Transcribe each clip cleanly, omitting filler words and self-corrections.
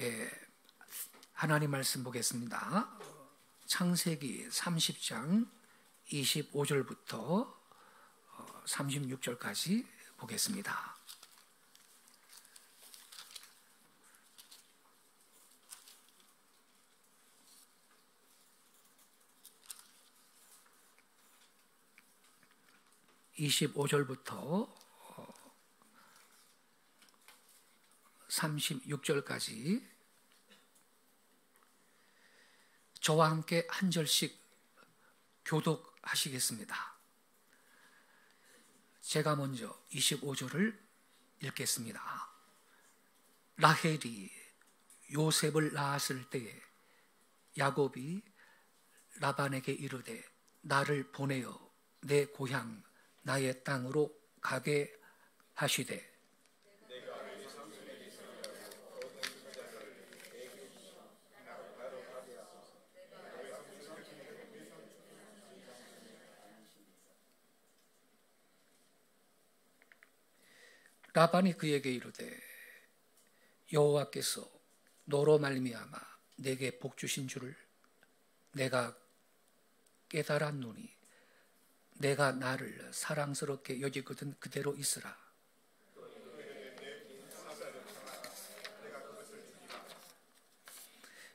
예, 하나님 말씀 보겠습니다. 창세기 30장 25절부터 36절까지 보겠습니다. (25절부터) 36절까지 저와 함께 한 절씩 교독하시겠습니다. 제가 먼저 25절을 읽겠습니다. 라헬이 요셉을 낳았을 때에 야곱이 라반에게 이르되 나를 보내어 내 고향 나의 땅으로 가게 하시되 라반이 그에게 이르되 여호와께서 너로 말미암아 내게 복 주신 줄을 내가 깨달았노니 내가 나를 사랑스럽게 여기거든 그대로 있으라.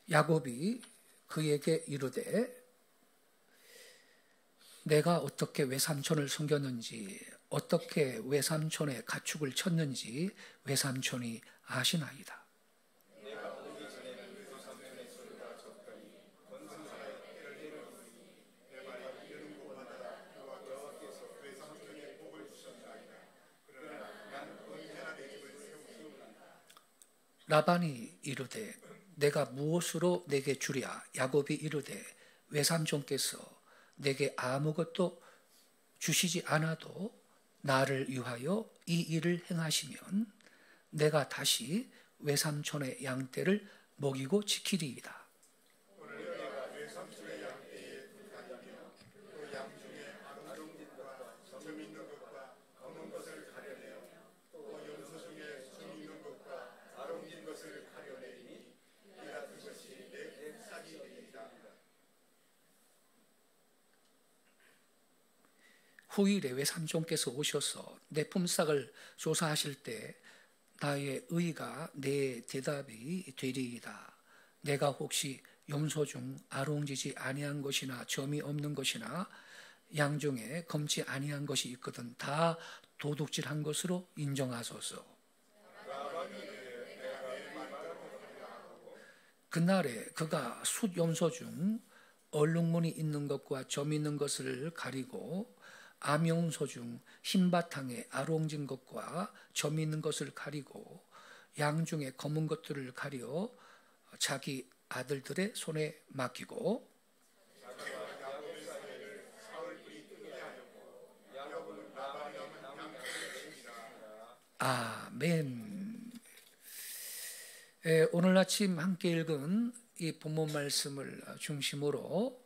야곱이 그에게 이르되 내가 어떻게 외삼촌을 섬겼는지 어떻게 외삼촌의 가축을 쳤는지 외삼촌이 아시나이다. 라반이 이르되 내가 무엇으로 내게 주랴? 야곱이 이르되 외삼촌께서 내게 아무것도 주시지 않아도 나를 위하여 이 일을 행하시면 내가 다시 외삼촌의 양떼를 먹이고 지키리이다. 후일에 외삼촌께서 오셔서 내 품삯을 조사하실 때 나의 의가 내 대답이 되리이다. 내가 혹시 염소 중 아롱지지 아니한 것이나 점이 없는 것이나 양 중에 검지 아니한 것이 있거든 다 도둑질한 것으로 인정하소서. 그날에 그가 숫 염소 중 얼룩무늬 있는 것과 점 있는 것을 가리고 암염소 중 흰바탕에 아롱진 것과 점 있는 것을 가리고 양 중에 검은 것들을 가려 자기 아들들의 손에 맡기고 아멘. 오늘 아침 함께 읽은 이 본문 말씀을 중심으로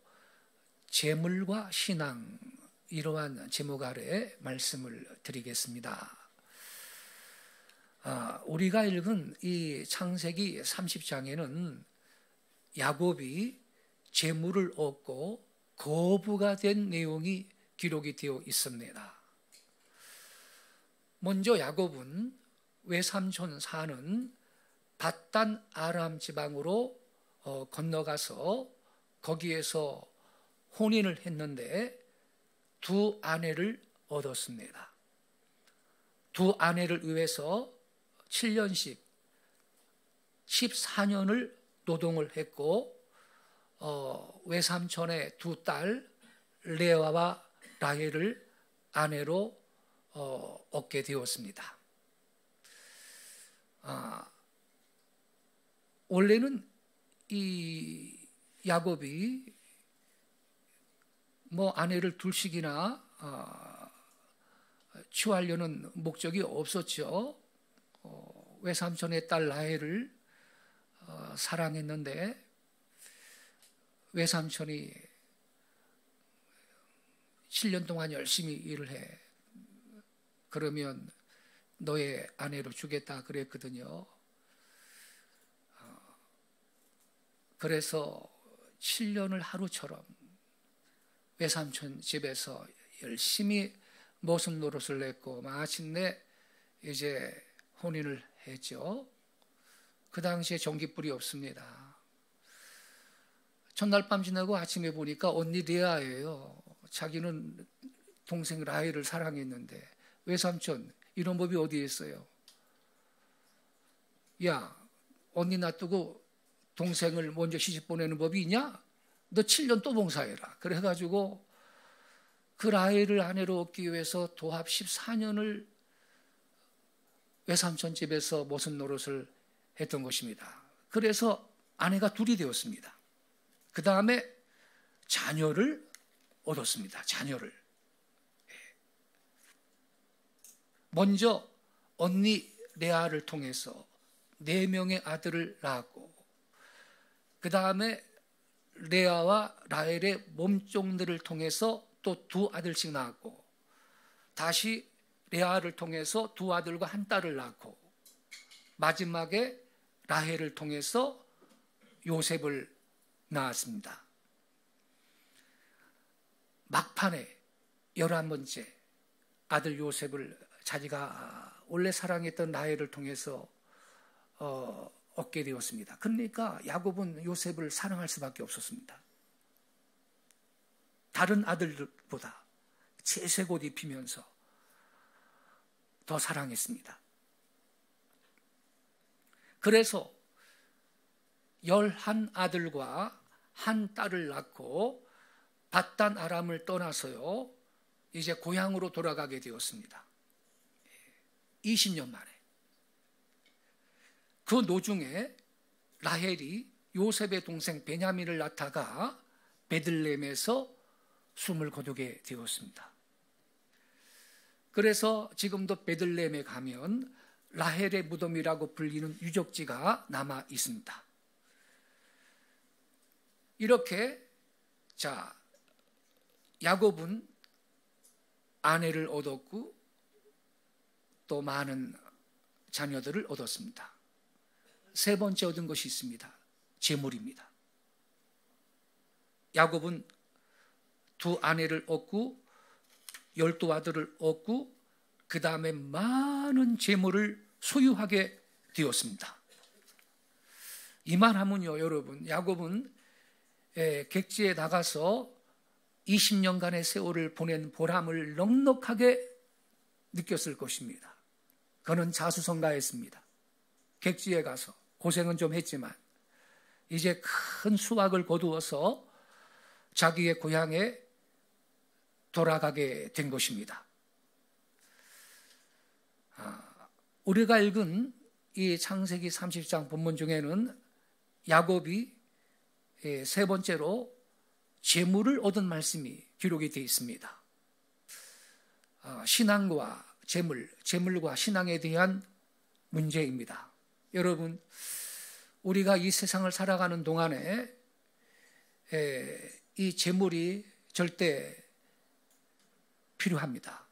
재물과 신앙 이러한 제목 아래 말씀을 드리겠습니다. 우리가 읽은 이 창세기 30장에는 야곱이 재물을 얻고 거부가 된 내용이 기록이 되어 있습니다. 먼저 야곱은 외삼촌 사는 밧단 아람 지방으로 건너가서 거기에서 혼인을 했는데 두 아내를 얻었습니다. 두 아내를 위해서 7년씩 14년을 노동을 했고 외삼촌의 두 딸 레아와 라헬을 아내로 얻게 되었습니다. 원래는 이 야곱이 아내를 둘씩이나 취하려는 목적이 없었죠. 외삼촌의 딸 라헬을 사랑했는데 외삼촌이 7년 동안 열심히 일을 해. 그러면 너의 아내로 주겠다 그랬거든요. 그래서 7년을 하루처럼 외삼촌 집에서 열심히 모습 노릇을 냈고 마침내 이제 혼인을 했죠. 그 당시에 전기불이 없습니다. 첫날 밤 지나고 아침에 보니까 언니 레아예요. 자기는 동생 라헬을 사랑했는데 외삼촌 이런 법이 어디에 있어요? 야, 언니 놔두고 동생을 먼저 시집 보내는 법이 있냐? 너 7년 또 봉사해라. 그래가지고 그 라헬을 아내로 얻기 위해서 도합 14년을 외삼촌 집에서 모습 노릇을 했던 것입니다. 그래서 아내가 둘이 되었습니다. 그 다음에 자녀를 얻었습니다. 자녀를. 먼저 언니 레아를 통해서 4명의 아들을 낳았고 그 다음에 레아와 라헬의 몸종들을 통해서 또 2 아들씩 낳았고 다시 레아를 통해서 2 아들과 1 딸을 낳고 마지막에 라헬을 통해서 요셉을 낳았습니다. 막판에 11번째 아들 요셉을 자기가 원래 사랑했던 라헬을 통해서 얻게 되었습니다. 그러니까 야곱은 요셉을 사랑할 수밖에 없었습니다. 다른 아들보다 채색 옷 입히면서 더 사랑했습니다. 그래서 11 아들과 1 딸을 낳고 밧단 아람을 떠나서요 이제 고향으로 돌아가게 되었습니다. 20년 만에. 그 노중에 라헬이 요셉의 동생 베냐민을 낳다가 베들레헴에서 숨을 거두게 되었습니다. 그래서 지금도 베들레헴에 가면 라헬의 무덤이라고 불리는 유적지가 남아 있습니다. 이렇게 야곱은 아내를 얻었고 또 많은 자녀들을 얻었습니다. 3번째 얻은 것이 있습니다. 재물입니다. 야곱은 2 아내를 얻고 12 아들을 얻고 그 다음에 많은 재물을 소유하게 되었습니다. 이만하면요 여러분 야곱은 객지에 나가서 20년간의 세월을 보낸 보람을 넉넉하게 느꼈을 것입니다. 그는 자수성가했습니다. 객지에 가서 고생은 좀 했지만 이제 큰 수확을 거두어서 자기의 고향에 돌아가게 된 것입니다. 우리가 읽은 이 창세기 30장 본문 중에는 야곱이 3번째로 재물을 얻은 말씀이 기록이 되어 있습니다. 신앙과 재물과 신앙에 대한 문제입니다. 여러분, 우리가 이 세상을 살아가는 동안에 이 재물이 절대 필요합니다.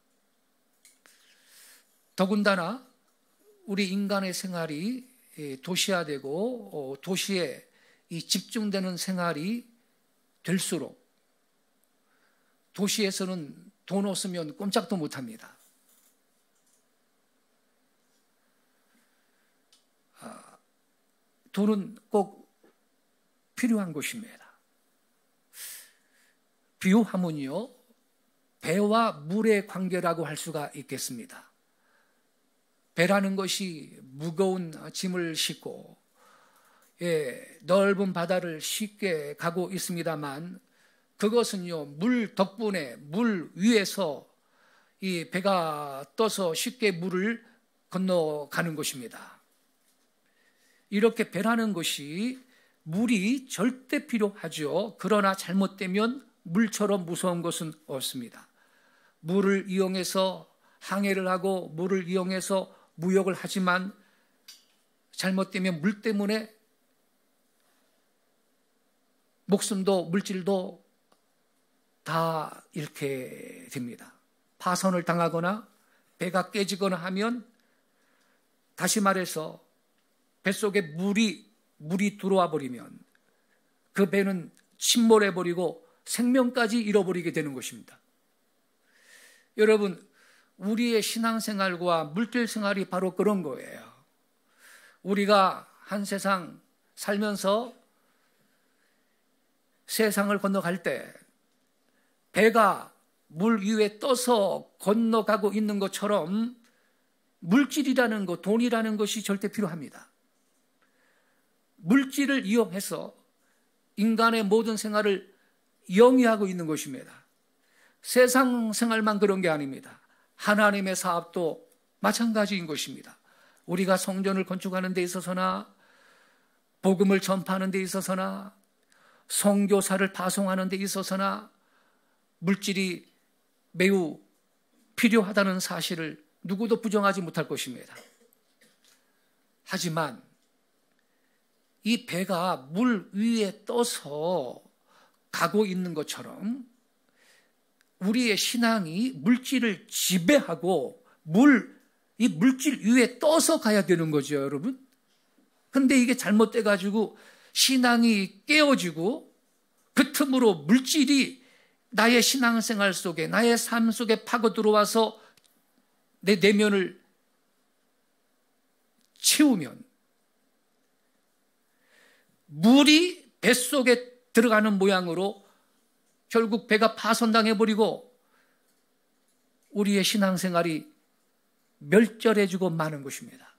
더군다나 우리 인간의 생활이 도시화되고 도시에 이 집중되는 생활이 될수록 도시에서는 돈 없으면 꼼짝도 못합니다. 돈은 꼭 필요한 것입니다. 비유하면요, 배와 물의 관계라고 할 수가 있겠습니다. 배라는 것이 무거운 짐을 싣고 넓은 바다를 쉽게 가고 있습니다만 그것은요 물 덕분에 물 위에서 이 배가 떠서 쉽게 물을 건너가는 것입니다. 이렇게 배라는 것이 물이 절대 필요하죠. 그러나 잘못되면 물처럼 무서운 것은 없습니다. 물을 이용해서 항해를 하고 물을 이용해서 무역을 하지만 잘못되면 물 때문에 목숨도 물질도 다 잃게 됩니다. 파손을 당하거나 배가 깨지거나 하면 다시 말해서 뱃속에 물이 들어와 버리면 그 배는 침몰해버리고 생명까지 잃어버리게 되는 것입니다. 여러분, 우리의 신앙생활과 물질생활이 바로 그런 거예요. 우리가 한 세상 살면서 세상을 건너갈 때 배가 물 위에 떠서 건너가고 있는 것처럼 물질이라는 것, 돈이라는 것이 절대 필요합니다. 물질을 이용해서 인간의 모든 생활을 영위하고 있는 것입니다. 세상 생활만 그런 게 아닙니다. 하나님의 사업도 마찬가지인 것입니다. 우리가 성전을 건축하는 데 있어서나 복음을 전파하는 데 있어서나 선교사를 파송하는 데 있어서나 물질이 매우 필요하다는 사실을 누구도 부정하지 못할 것입니다. 하지만 이 배가 물 위에 떠서 가고 있는 것처럼 우리의 신앙이 물질을 지배하고 이 물질 위에 떠서 가야 되는 거죠, 여러분. 근데 이게 잘못돼가지고 신앙이 깨어지고 그 틈으로 물질이 나의 신앙생활 속에, 나의 삶 속에 파고 들어와서 내 내면을 채우면 물이 뱃속에 들어가는 모양으로 결국 배가 파손당해버리고 우리의 신앙생활이 멸절해지고 마는 것입니다.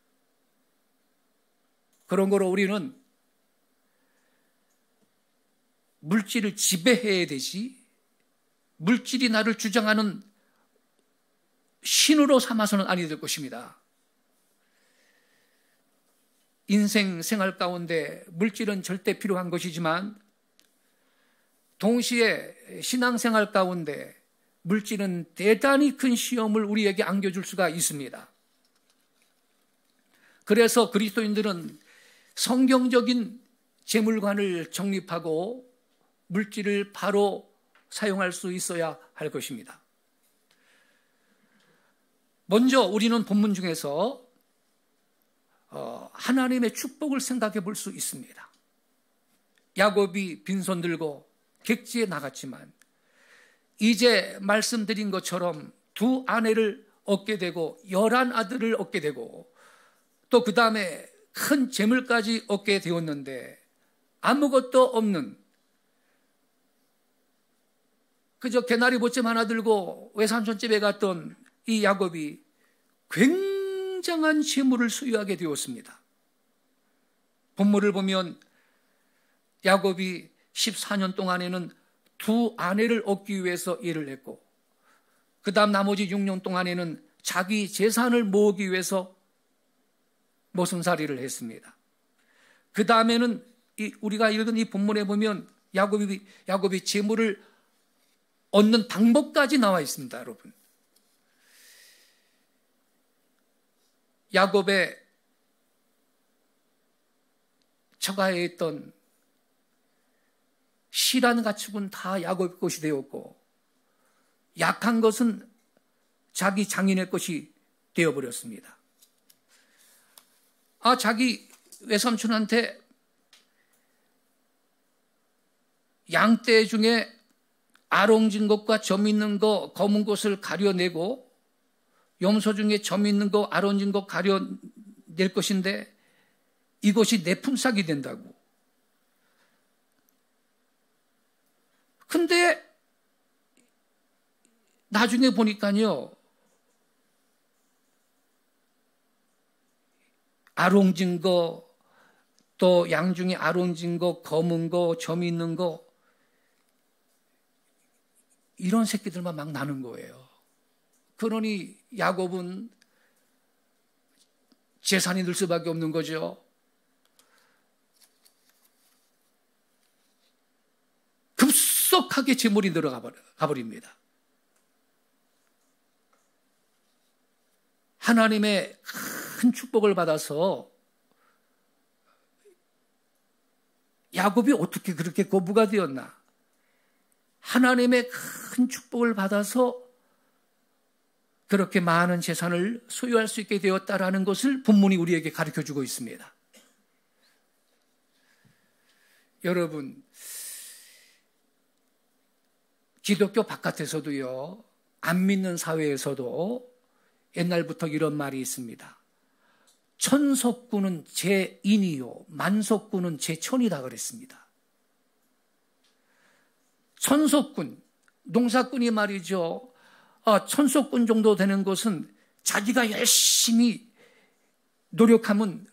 그런 거로 우리는 물질을 지배해야 되지 물질이 나를 주장하는 신으로 삼아서는 아니 될 것입니다. 인생 생활 가운데 물질은 절대 필요한 것이지만 동시에 신앙생활 가운데 물질은 대단히 큰 시험을 우리에게 안겨줄 수가 있습니다. 그래서 그리스도인들은 성경적인 재물관을 정립하고 물질을 바로 사용할 수 있어야 할 것입니다. 먼저 우리는 본문 중에서 하나님의 축복을 생각해 볼 수 있습니다. 야곱이 빈손 들고 객지에 나갔지만 이제 말씀드린 것처럼 2 아내를 얻게 되고 11 아들을 얻게 되고 또 그 다음에 큰 재물까지 얻게 되었는데 아무것도 없는 그저 개나리 보침 하나 들고 외삼촌 집에 갔던 이 야곱이 굉장한 재물을 소유하게 되었습니다. 본문을 보면 야곱이 14년 동안에는 2 아내를 얻기 위해서 일을 했고 그 다음 나머지 6년 동안에는 자기 재산을 모으기 위해서 모순살이를 했습니다. 그 다음에는 우리가 읽은 이 본문에 보면 야곱이 재물을 얻는 방법까지 나와 있습니다, 여러분. 야곱의 처가에 있던 실한 가축은 다 야곱의 것이 되었고 약한 것은 자기 장인의 것이 되어버렸습니다. 자기 외삼촌한테 양떼 중에 아롱진 것과 점 있는 거 검은 것을 가려내고 염소 중에 점 있는 거 아롱진 것 가려낼 것인데 이것이 내 품삯이 된다고. 근데 나중에 보니까요 아롱진 거 또 양 중에 아롱진 거 검은 거 점 있는 거 이런 새끼들만 막 나는 거예요. 그러니 야곱은 재산이 늘 수밖에 없는 거죠. 급속하게 재물이 늘어가 버립니다. 하나님의 큰 축복을 받아서 야곱이 어떻게 그렇게 거부가 되었나? 하나님의 큰 축복을 받아서 그렇게 많은 재산을 소유할 수 있게 되었다라는 것을 본문이 우리에게 가르쳐주고 있습니다. 여러분, 기독교 바깥에서도요, 안 믿는 사회에서도 옛날부터 이런 말이 있습니다. 천석군은 제 인이요, 만석군은 제 천이다 그랬습니다. 천석군, 농사꾼이 말이죠. 천석군 정도 되는 것은 자기가 열심히 노력하면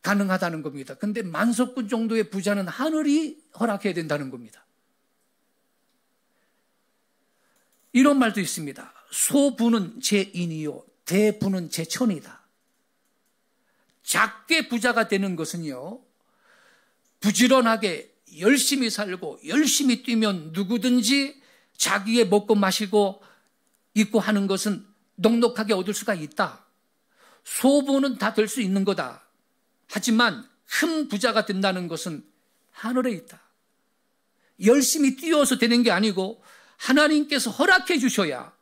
가능하다는 겁니다. 근데 만석군 정도의 부자는 하늘이 허락해야 된다는 겁니다. 이런 말도 있습니다. 소부는 제 인이요, 대부는 제 천이다. 작게 부자가 되는 것은요, 부지런하게 열심히 살고 열심히 뛰면 누구든지 자기의 먹고 마시고 입고 하는 것은 넉넉하게 얻을 수가 있다. 소부는 다 될 수 있는 거다. 하지만 큰 부자가 된다는 것은 하늘에 있다. 열심히 뛰어서 되는 게 아니고 하나님께서 허락해 주셔야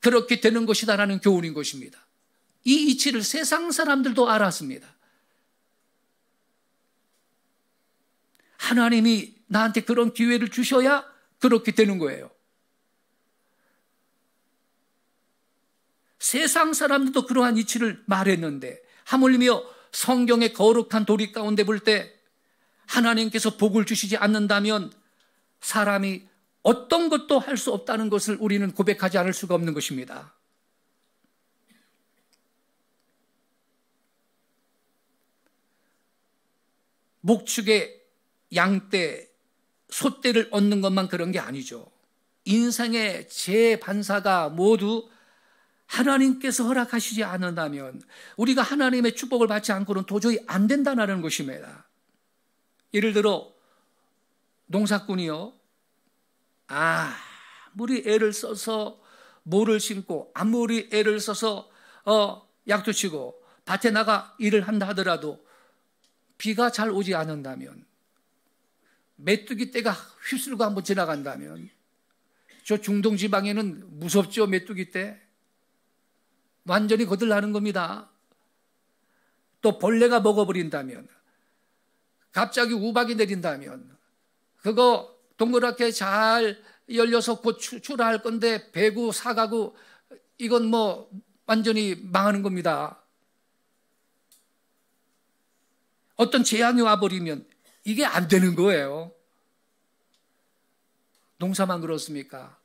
그렇게 되는 것이다라는 교훈인 것입니다. 이 이치를 세상 사람들도 알았습니다. 하나님이 나한테 그런 기회를 주셔야 그렇게 되는 거예요. 세상 사람들도 그러한 이치를 말했는데 하물며 성경의 거룩한 도리 가운데 볼 때 하나님께서 복을 주시지 않는다면 사람이 어떤 것도 할 수 없다는 것을 우리는 고백하지 않을 수가 없는 것입니다. 목축에 양떼, 소떼를 얻는 것만 그런 게 아니죠. 인생의 재반사가 모두 하나님께서 허락하시지 않는다면 우리가 하나님의 축복을 받지 않고는 도저히 안 된다는 것입니다. 예를 들어 농사꾼이요, 아무리 애를 써서 모를 심고 아무리 애를 써서 약도 치고 밭에 나가 일을 한다 하더라도 비가 잘 오지 않는다면, 메뚜기 떼가 휩쓸고 한번 지나간다면, 저 중동 지방에는 무섭죠. 메뚜기 떼 완전히 거들나는 겁니다. 또 벌레가 먹어버린다면, 갑자기 우박이 내린다면 그거 동그랗게 잘 열려서 곧 출하할 건데 배구 사가고 이건 뭐 완전히 망하는 겁니다. 어떤 재앙이 와버리면 이게 안 되는 거예요. 농사만 그렇습니까?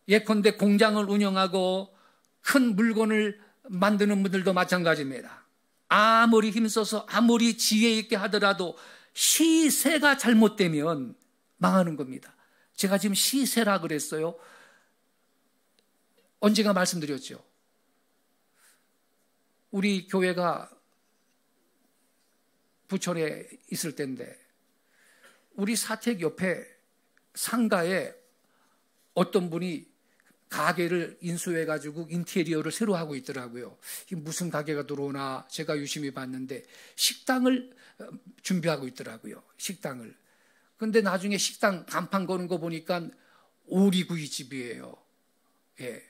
예컨대 공장을 운영하고 큰 물건을 만드는 분들도 마찬가지입니다. 아무리 힘써서 아무리 지혜 있게 하더라도 시세가 잘못되면 망하는 겁니다. 제가 지금 시세라 그랬어요. 언젠가 말씀드렸죠. 우리 교회가 부천에 있을 때인데 우리 사택 옆에 상가에 어떤 분이 가게를 인수해가지고 인테리어를 새로 하고 있더라고요. 무슨 가게가 들어오나 제가 유심히 봤는데 식당을 준비하고 있더라고요. 식당을. 근데 나중에 식당 간판 거는 거 보니까 오리구이 집이에요. 예,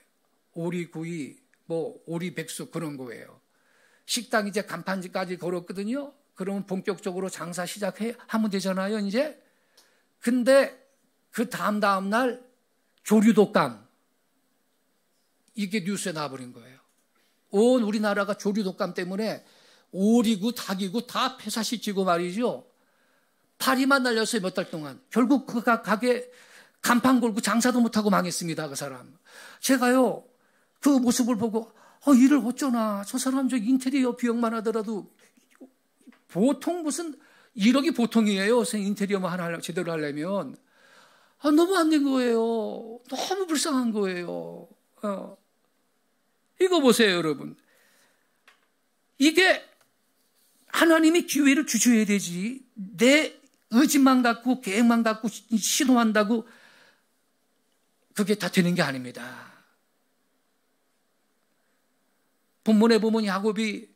오리구이, 뭐 오리백숙 그런 거예요. 식당 이제 간판까지 걸었거든요. 그러면 본격적으로 장사 시작하면 되잖아요, 이제. 근데 그 다음 날 조류독감, 이게 뉴스에 나와버린 거예요. 온 우리나라가 조류독감 때문에 오리구, 닭이구 다 폐사시키고 말이죠. 파리만 날렸어요, 몇 달 동안. 결국 그 가게 간판 걸고 장사도 못하고 망했습니다, 그 사람. 제가요, 그 모습을 보고, 일을 어쩌나. 저 사람 저 인테리어 비용만 하더라도 보통 무슨 1억이 보통이에요. 인테리어만 하나 제대로 하려면. 너무 안 된 거예요. 너무 불쌍한 거예요. 이거 보세요, 여러분. 이게 하나님이 기회를 주셔야 되지. 내 의지만 갖고 계획만 갖고 시도한다고 그게 다 되는 게 아닙니다. 본문에 보면 야곱이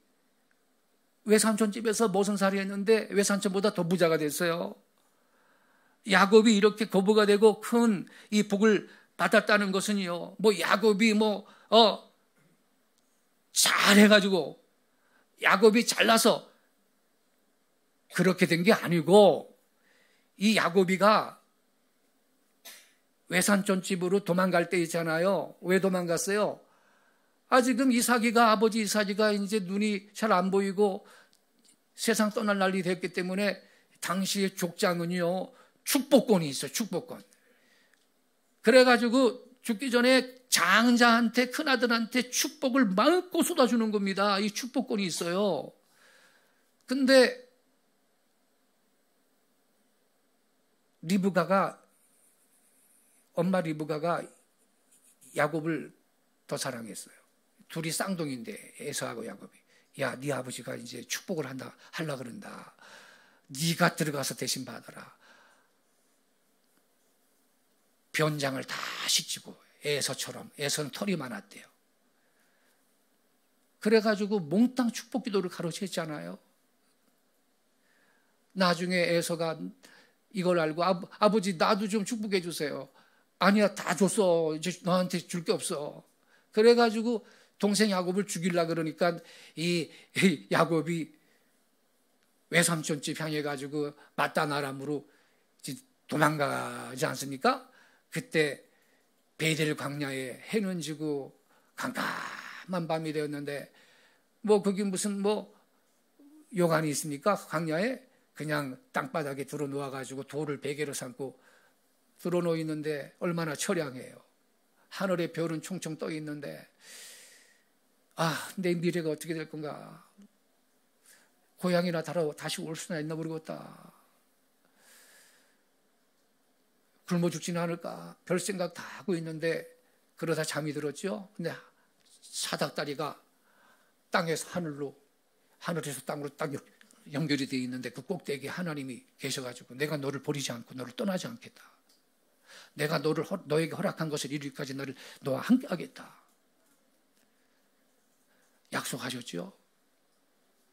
외삼촌 집에서 모성살이 했는데 외삼촌보다 더 부자가 됐어요. 야곱이 이렇게 거부가 되고 큰 이 복을 받았다는 것은요, 뭐 야곱이 잘해가지고 야곱이 잘나서 그렇게 된 게 아니고 이 야곱이가 외삼촌 집으로 도망갈 때 있잖아요. 왜 도망갔어요? 지금 아버지 이삭이가 이제 눈이 잘 안 보이고 세상 떠날 날이 됐기 때문에 당시의 족장은요, 축복권이 있어요, 축복권. 그래가지고 죽기 전에 장자한테, 큰아들한테 축복을 마음껏 쏟아주는 겁니다. 이 축복권이 있어요. 근데 엄마 리브가가 야곱을 더 사랑했어요. 둘이 쌍둥이인데, 에서하고 야곱이. 야, 네 아버지가 이제 축복을 하려 그런다. 네가 들어가서 대신 받아라. 변장을 다 씻지고, 에서는 털이 많았대요. 그래가지고 몽땅 축복 기도를 가로챘잖아요. 나중에 에서가 이걸 알고 아버지 나도 좀 축복해 주세요. 아니야, 다 줬어. 이제 너한테 줄 게 없어. 그래가지고 동생 야곱을 죽이려고 그러니까 이 야곱이 외삼촌 집 향해 가지고 맞단 아람으로 도망가지 않습니까? 그때 베델 광야에 해는 지고 깜깜한 밤이 되었는데 거기 무슨 요간이 있습니까? 광야에 그냥 땅바닥에 들어 놓아가지고 돌을 베개로 삼고 들어 놓여 있는데 얼마나 처량해요. 하늘에 별은 총총 떠 있는데 내 미래가 어떻게 될 건가? 고향이나 다시 올 수나 있나 모르겠다. 굶어 죽지는 않을까? 별 생각 다 하고 있는데 그러다 잠이 들었죠. 근데 사닥다리가 하늘에서 땅으로 딱 연결이 되어 있는데 그 꼭대기에 하나님이 계셔가지고 내가 너를 버리지 않고 너를 떠나지 않겠다. 내가 너에게 허락한 것을 이루기까지 너와 함께 하겠다. 약속하셨죠.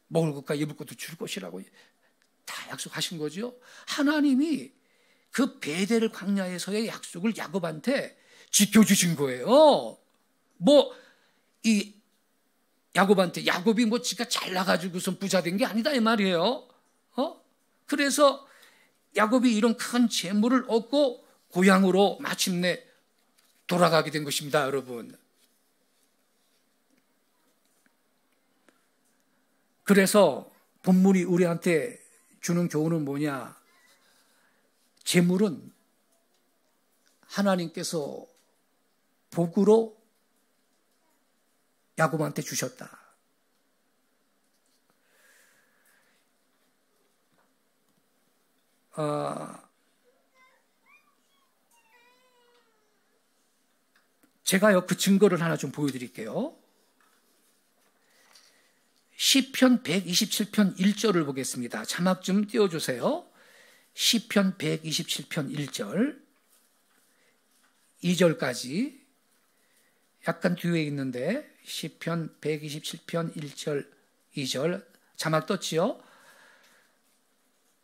먹을 것과 입을 것도 줄 것이라고 다 약속하신 거죠. 하나님이 그 베델 광야에서의 약속을 야곱한테 지켜주신 거예요. 야곱이 지가 잘나가지고선 부자 된 게 아니다 이 말이에요. 그래서 야곱이 이런 큰 재물을 얻고 고향으로 마침내 돌아가게 된 것입니다, 여러분. 그래서 본문이 우리한테 주는 교훈은 뭐냐? 재물은 하나님께서 복으로 야곱한테 주셨다. 제가요 그 증거를 하나 좀 보여드릴게요. 시편 127편 1절을 보겠습니다. 자막 좀 띄워주세요. 시편 127편 1절 2절까지 약간 뒤에 있는데 시편 127편 1절 2절 자막 떴지요?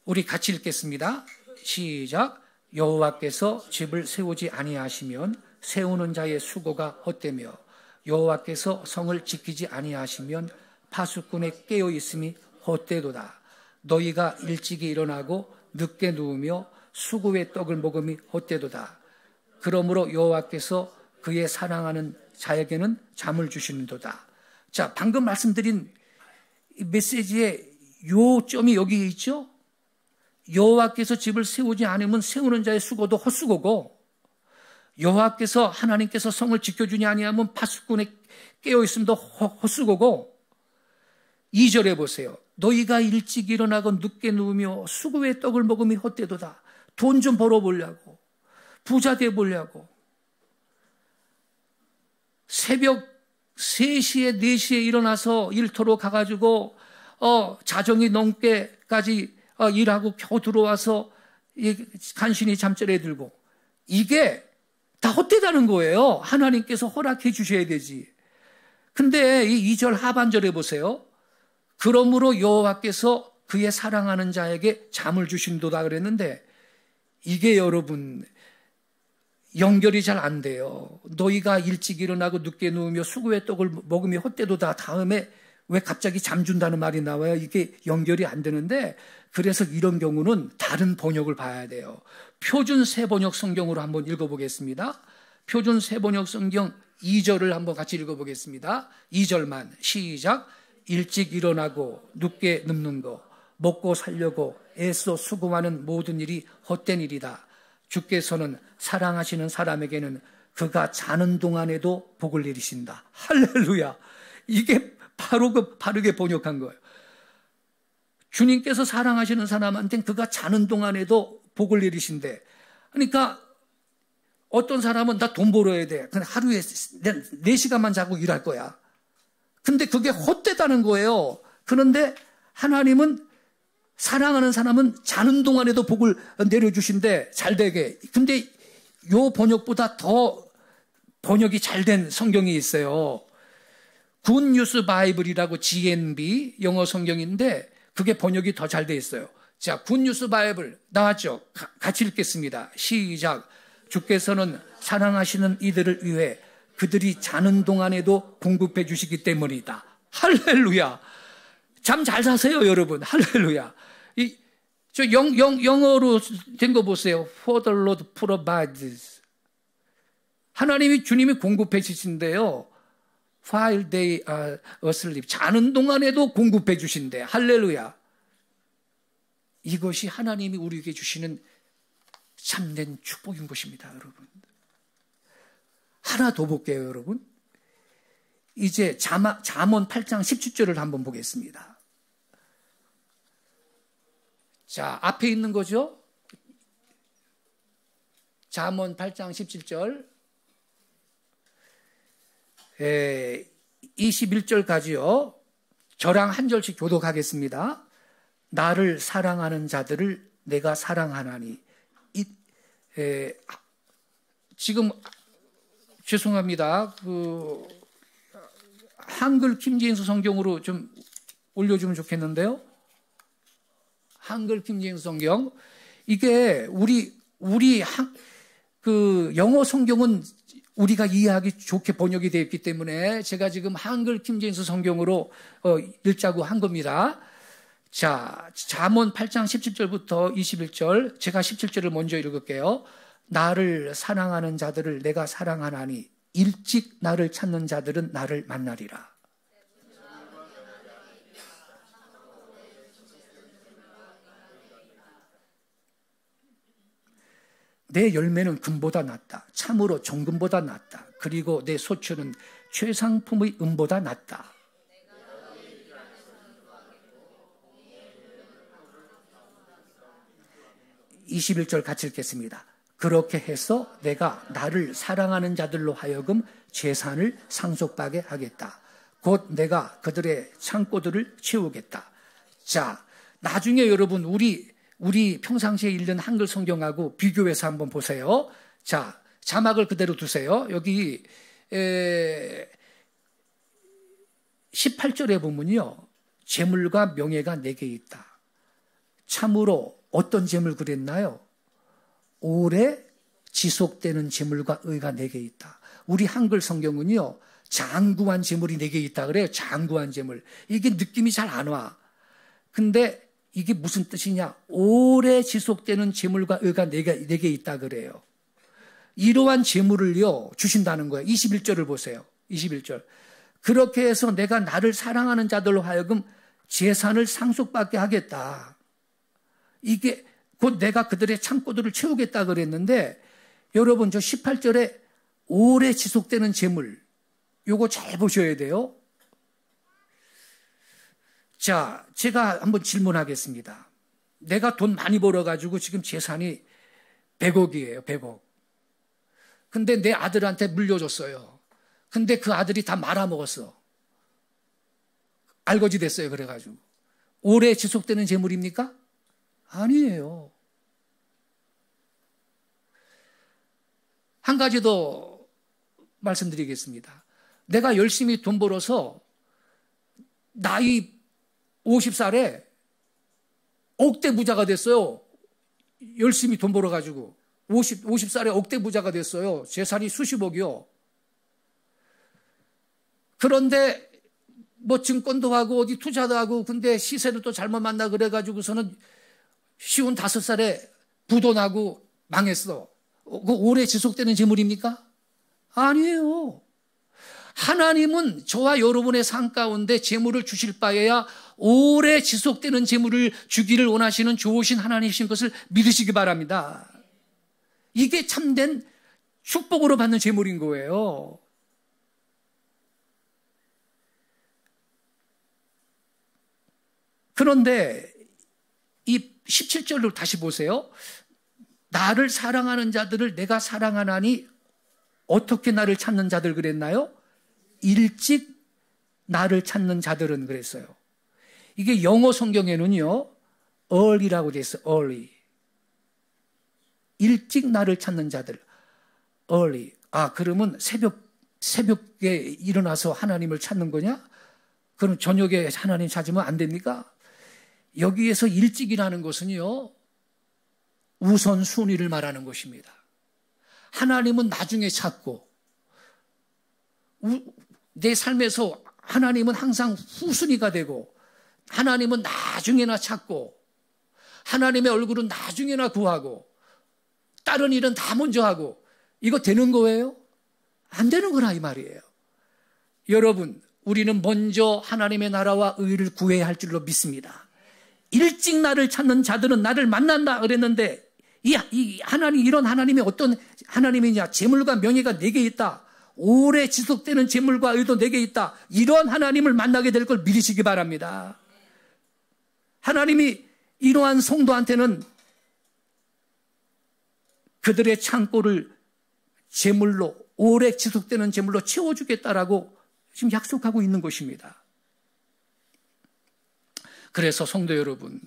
우리 같이 읽겠습니다. 시작. 여호와께서 집을 세우지 아니하시면 세우는 자의 수고가 헛되며 여호와께서 성을 지키지 아니하시면 파수꾼의 깨어 있음이 헛되도다. 너희가 일찍이 일어나고 늦게 누우며 수고의 떡을 먹음이 헛되도다. 그러므로 여호와께서 그의 사랑하는 자에게는 잠을 주시는도다. 자, 방금 말씀드린 메시지의 요점이 여기 있죠? 여호와께서 집을 세우지 않으면 세우는 자의 수고도 헛수고고 여호와께서 하나님께서 성을 지켜주지 아니하면 파수꾼의 깨어있음도 헛수고고 2절에 보세요. 너희가 일찍 일어나고 늦게 누우며 수고의 떡을 먹음이 헛되도다. 돈 좀 벌어보려고 부자 돼보려고 새벽 3시에 4시에 일어나서 일터로 가가지고 자정이 넘게까지 일하고 겨우 들어와서 간신히 잠자리에 들고 이게 다 헛되다는 거예요. 하나님께서 허락해 주셔야 되지. 근데 이 2절 하반절에 보세요. 그러므로 여호와께서 그의 사랑하는 자에게 잠을 주신도다 그랬는데 이게 여러분 연결이 잘 안 돼요. 너희가 일찍 일어나고 늦게 누우며 수고의 떡을 먹으며 헛되도다 다음에 왜 갑자기 잠준다는 말이 나와요? 이게 연결이 안 되는데, 그래서 이런 경우는 다른 번역을 봐야 돼요. 표준 세번역 성경으로 한번 읽어보겠습니다. 표준 세번역 성경 2절을 한번 같이 읽어보겠습니다. 2절만 시작. 일찍 일어나고 늦게 눕는 거, 먹고 살려고 애써 수고하는 모든 일이 헛된 일이다. 주께서는 사랑하시는 사람에게는 그가 자는 동안에도 복을 내리신다. 할렐루야. 이게 바로 바르게 번역한 거예요. 주님께서 사랑하시는 사람한테는 그가 자는 동안에도 복을 내리신대. 그러니까 어떤 사람은 나 돈 벌어야 돼. 근데 하루에 4시간만 자고 일할 거야. 근데 그게 헛되다는 거예요. 그런데 하나님은 사랑하는 사람은 자는 동안에도 복을 내려주신대. 잘 되게. 근데 요 번역보다 더 번역이 잘 된 성경이 있어요. 굿 뉴스 바이블이라고 GNB 영어 성경인데 그게 번역이 더 잘 돼 있어요. 자, 굿 뉴스 바이블 나왔죠? 같이 읽겠습니다. 시작. 주께서는 사랑하시는 이들을 위해 그들이 자는 동안에도 공급해 주시기 때문이다. 할렐루야. 잠 잘 자세요, 여러분. 할렐루야. 영어로 된 거 보세요. For the Lord provides. 하나님이 주님이 공급해 주신대요. While they are asleep. 자는 동안에도 공급해 주신대. 할렐루야. 이것이 하나님이 우리에게 주시는 참된 축복인 것입니다, 여러분. 하나 더 볼게요, 여러분. 이제 잠언 8장 17절을 한번 보겠습니다. 자, 앞에 있는 거죠? 잠언 8장 17절. 21절까지요. 저랑 한 절씩 교독하겠습니다. 나를 사랑하는 자들을 내가 사랑하나니. 지금 죄송합니다. 한글 킹제임스 성경으로 좀 올려주면 좋겠는데요. 한글 킹제임스 성경. 이게 영어 성경은 우리가 이해하기 좋게 번역이 되어 있기 때문에 제가 지금 한글 킹제임스 성경으로 읽자고 한 겁니다. 자, 잠언 8장 17절부터 21절, 제가 17절을 먼저 읽을게요. 나를 사랑하는 자들을 내가 사랑하나니 일찍 나를 찾는 자들은 나를 만나리라. 내 열매는 금보다 낫다. 참으로 정금보다 낫다. 그리고 내 소출은 최상품의 은보다 낫다. 21절 같이 읽겠습니다. 그렇게 해서 내가 나를 사랑하는 자들로 하여금 재산을 상속받게 하겠다. 곧 내가 그들의 창고들을 채우겠다. 자, 나중에 여러분 우리 평상시에 읽는 한글 성경하고 비교해서 한번 보세요. 자, 자막을 그대로 두세요. 여기 18절에 보면요. 재물과 명예가 내게 있다. 참으로 어떤 재물 그랬나요? 오래 지속되는 재물과 의가 내게 있다. 우리 한글 성경은요. 장구한 재물이 내게 있다 그래요. 장구한 재물. 이게 느낌이 잘 안 와. 근데 이게 무슨 뜻이냐? 오래 지속되는 재물과 의가 내게 있다 그래요. 이러한 재물을요. 주신다는 거예요. 21절을 보세요. 21절. 그렇게 해서 내가 나를 사랑하는 자들로 하여금 재산을 상속받게 하겠다. 이게 곧 내가 그들의 창고들을 채우겠다 그랬는데 여러분 저 18절에 오래 지속되는 재물 요거 잘 보셔야 돼요. 자, 제가 한번 질문하겠습니다. 내가 돈 많이 벌어가지고 지금 재산이 100억이에요. 100억. 근데 내 아들한테 물려줬어요. 근데 그 아들이 다 말아먹었어. 알거지 됐어요. 그래가지고. 오래 지속되는 재물입니까? 아니에요. 한 가지 더 말씀드리겠습니다. 내가 열심히 돈 벌어서 나이 50살에 억대 부자가 됐어요. 열심히 돈 벌어가지고 50살에 억대 부자가 됐어요. 재산이 수십억이요. 그런데 뭐 증권도 하고 어디 투자도 하고 근데 시세를 또 잘못 만나 그래가지고서는 쉬운 5살에 부도 나고 망했어. 그 오래 지속되는 재물입니까? 아니에요. 하나님은 저와 여러분의 삶 가운데 재물을 주실 바에야 오래 지속되는 재물을 주기를 원하시는 좋으신 하나님이신 것을 믿으시기 바랍니다. 이게 참된 축복으로 받는 재물인 거예요. 그런데 이 17절로 다시 보세요. 나를 사랑하는 자들을 내가 사랑하나니 어떻게 나를 찾는 자들 그랬나요? 일찍 나를 찾는 자들은 그랬어요. 이게 영어 성경에는요, early라고 되어 있어요. early. 일찍 나를 찾는 자들. early. 그러면 새벽에 일어나서 하나님을 찾는 거냐? 그럼 저녁에 하나님 찾으면 안 됩니까? 여기에서 일찍이라는 것은요, 우선순위를 말하는 것입니다. 하나님은 나중에 찾고, 내 삶에서 하나님은 항상 후순위가 되고, 하나님은 나중에나 찾고, 하나님의 얼굴은 나중에나 구하고, 다른 일은 다 먼저 하고, 이거 되는 거예요? 안 되는 거라 이 말이에요. 여러분, 우리는 먼저 하나님의 나라와 의를 구해야 할 줄로 믿습니다. 일찍 나를 찾는 자들은 나를 만난다 그랬는데 이 하나님, 이런 하나님이 어떤 하나님이냐? 재물과 명예가 내게 있다. 오래 지속되는 재물과 의도 내게 있다. 이런 하나님을 만나게 될 걸 믿으시기 바랍니다. 하나님이 이러한 성도한테는 그들의 창고를 재물로, 오래 지속되는 재물로 채워주겠다라고 지금 약속하고 있는 것입니다. 그래서 성도 여러분,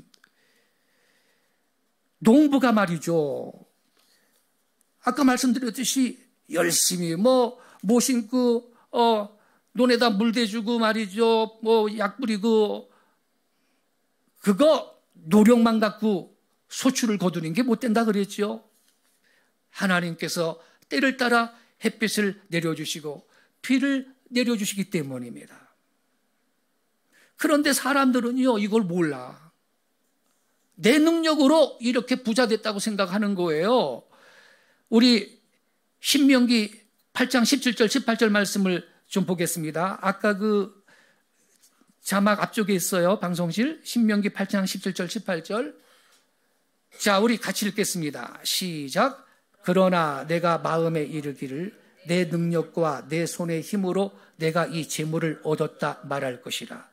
농부가 말이죠, 아까 말씀드렸듯이 열심히 모 심고 논에다 물 대주고 말이죠, 약 뿌리고, 그거 노력만 갖고 소출을 거두는 게 못 된다 그랬죠. 하나님께서 때를 따라 햇빛을 내려주시고 비를 내려주시기 때문입니다. 그런데 사람들은요, 이걸 몰라. 내 능력으로 이렇게 부자 됐다고 생각하는 거예요. 우리 신명기 8장 17절 18절 말씀을 좀 보겠습니다. 아까 그 자막 앞쪽에 있어요. 방송실 신명기 8장 17절 18절. 자, 우리 같이 읽겠습니다. 시작. 그러나 내가 마음에 이르기를 내 능력과 내 손의 힘으로 내가 이 재물을 얻었다 말할 것이라.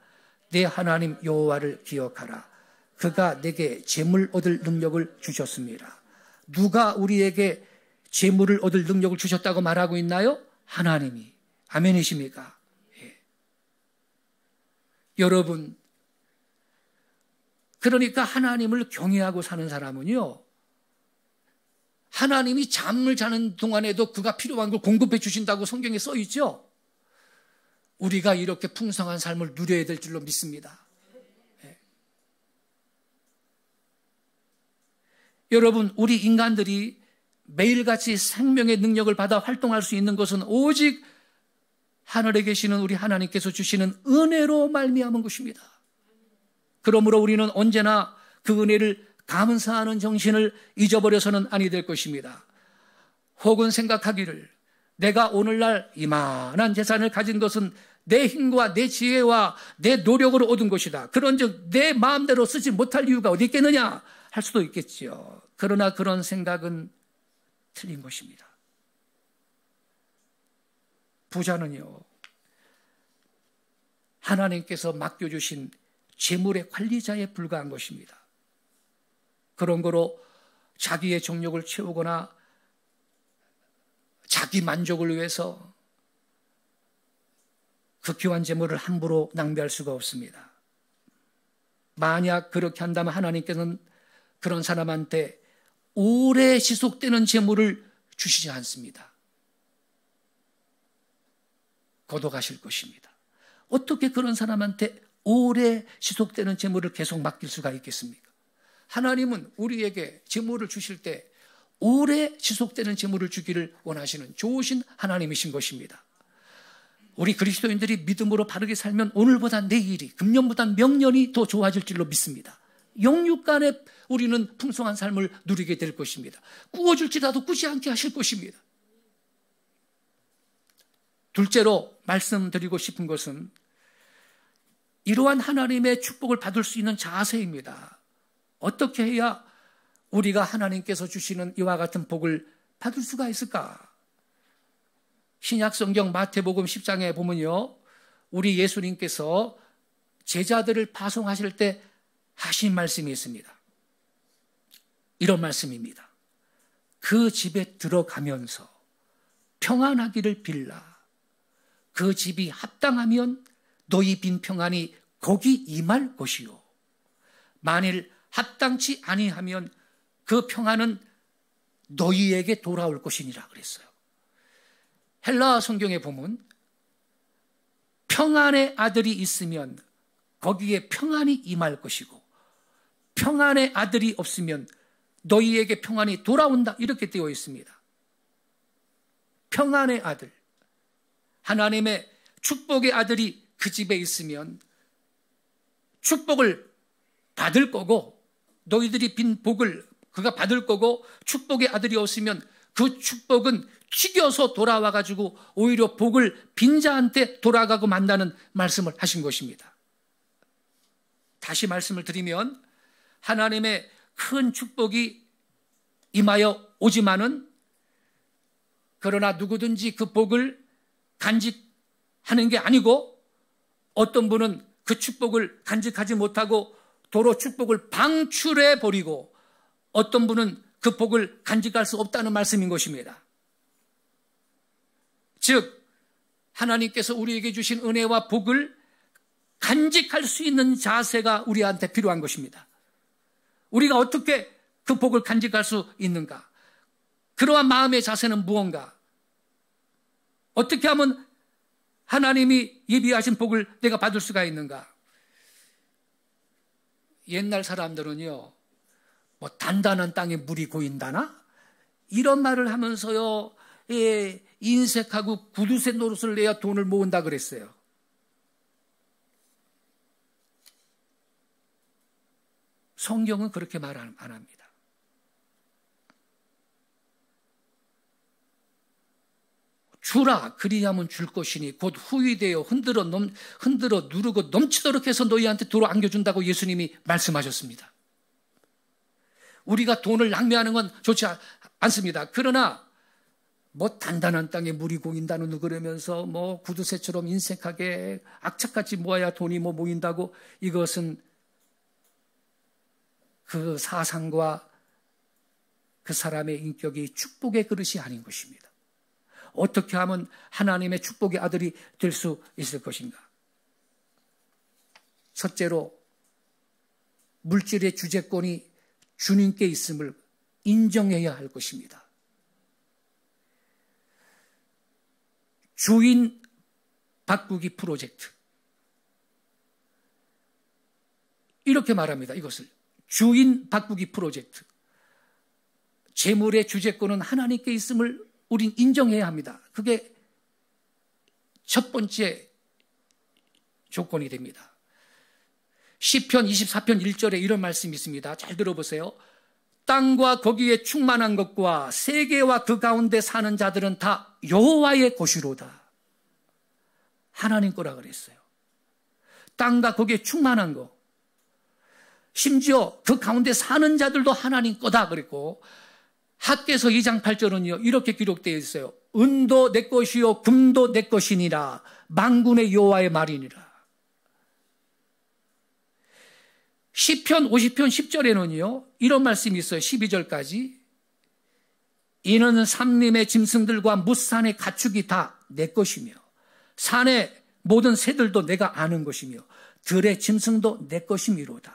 내 하나님 여호와를 기억하라. 그가 내게 재물 얻을 능력을 주셨습니다. 누가 우리에게 재물을 얻을 능력을 주셨다고 말하고 있나요? 하나님이. 아멘이십니까? 예. 여러분, 그러니까 하나님을 경외하고 사는 사람은요, 하나님이 잠을 자는 동안에도 그가 필요한 걸 공급해 주신다고 성경에 써 있죠. 우리가 이렇게 풍성한 삶을 누려야 될 줄로 믿습니다. 네. 여러분, 우리 인간들이 매일같이 생명의 능력을 받아 활동할 수 있는 것은 오직 하늘에 계시는 우리 하나님께서 주시는 은혜로 말미암은 것입니다. 그러므로 우리는 언제나 그 은혜를 감사하는 정신을 잊어버려서는 아니 될 것입니다. 혹은 생각하기를 내가 오늘날 이만한 재산을 가진 것은 내 힘과 내 지혜와 내 노력으로 얻은 것이다. 그런즉 내 마음대로 쓰지 못할 이유가 어디 있겠느냐 할 수도 있겠지요. 그러나 그런 생각은 틀린 것입니다. 부자는요, 하나님께서 맡겨주신 재물의 관리자에 불과한 것입니다. 그런 거로 자기의 정욕을 채우거나 자기 만족을 위해서 그 귀한 재물을 함부로 낭비할 수가 없습니다. 만약 그렇게 한다면 하나님께서는 그런 사람한테 오래 지속되는 재물을 주시지 않습니다. 거둬가실 것입니다. 어떻게 그런 사람한테 오래 지속되는 재물을 계속 맡길 수가 있겠습니까? 하나님은 우리에게 재물을 주실 때 오래 지속되는 재물을 주기를 원하시는 좋으신 하나님이신 것입니다. 우리 그리스도인들이 믿음으로 바르게 살면 오늘보다 내일이, 금년보다 명년이 더 좋아질 줄로 믿습니다. 영육간에 우리는 풍성한 삶을 누리게 될 것입니다. 구워줄지라도 꾸지 않게 하실 것입니다. 둘째로 말씀드리고 싶은 것은 이러한 하나님의 축복을 받을 수 있는 자세입니다. 어떻게 해야 우리가 하나님께서 주시는 이와 같은 복을 받을 수가 있을까? 신약성경 마태복음 10장에 보면요, 우리 예수님께서 제자들을 파송하실 때 하신 말씀이 있습니다. 이런 말씀입니다. 그 집에 들어가면서 평안하기를 빌라. 그 집이 합당하면 너희 빈 평안이 거기 임할 것이요. 만일 합당치 아니하면 그 평안은 너희에게 돌아올 것이니라 그랬어요. 헬라 성경에 보면 평안의 아들이 있으면 거기에 평안이 임할 것이고 평안의 아들이 없으면 너희에게 평안이 돌아온다 이렇게 되어 있습니다. 평안의 아들, 하나님의 축복의 아들이 그 집에 있으면 축복을 받을 거고 너희들이 빈 복을 그가 받을 거고 축복의 아들이 없으면 그 축복은 튀겨서 돌아와가지고 오히려 복을 빈자한테 돌아가고 만나는 말씀을 하신 것입니다. 다시 말씀을 드리면 하나님의 큰 축복이 임하여 오지만은 그러나 누구든지 그 복을 간직하는 게 아니고 어떤 분은 그 축복을 간직하지 못하고 도로 축복을 방출해 버리고 어떤 분은 그 복을 간직할 수 없다는 말씀인 것입니다. 즉 하나님께서 우리에게 주신 은혜와 복을 간직할 수 있는 자세가 우리한테 필요한 것입니다. 우리가 어떻게 그 복을 간직할 수 있는가? 그러한 마음의 자세는 무언가? 어떻게 하면 하나님이 예비하신 복을 내가 받을 수가 있는가? 옛날 사람들은요, 뭐 단단한 땅에 물이 고인다나? 이런 말을 하면서요, 인색하고 구두쇠 노릇을 내야 돈을 모은다 그랬어요. 성경은 그렇게 말 안 합니다. 주라 그리하면 줄 것이니 곧 후히되어 흔들어 누르고 넘치도록 해서 너희한테 도로 안겨준다고 예수님이 말씀하셨습니다. 우리가 돈을 낭비하는 건 좋지 않습니다. 그러나 뭐 단단한 땅에 물이 고인다는 그러면서 뭐 구두쇠처럼 인색하게 악착같이 모아야 돈이 뭐 모인다고, 이것은 그 사상과 그 사람의 인격이 축복의 그릇이 아닌 것입니다. 어떻게 하면 하나님의 축복의 아들이 될 수 있을 것인가? 첫째로 물질의 주재권이 주님께 있음을 인정해야 할 것입니다. 주인 바꾸기 프로젝트, 이렇게 말합니다. 이것을 주인 바꾸기 프로젝트. 재물의 주재권은 하나님께 있음을 우린 인정해야 합니다. 그게 첫 번째 조건이 됩니다. 시편 24편 1절에 이런 말씀이 있습니다. 잘 들어보세요. 땅과 거기에 충만한 것과 세계와 그 가운데 사는 자들은 다 여호와의 것이로다. 하나님 거라 그랬어요. 땅과 거기에 충만한 거, 심지어 그 가운데 사는 자들도 하나님 거다 그랬고, 학개서 2장 8절은요 이렇게 기록되어 있어요. 은도 내 것이요 금도 내 것이니라. 만군의 여호와의 말이니라. 시편 50편 10절에는요 이런 말씀이 있어요. 12절까지. 이는 산림의 짐승들과 무산의 가축이 다 내 것이며 산의 모든 새들도 내가 아는 것이며 들의 짐승도 내 것이미로다.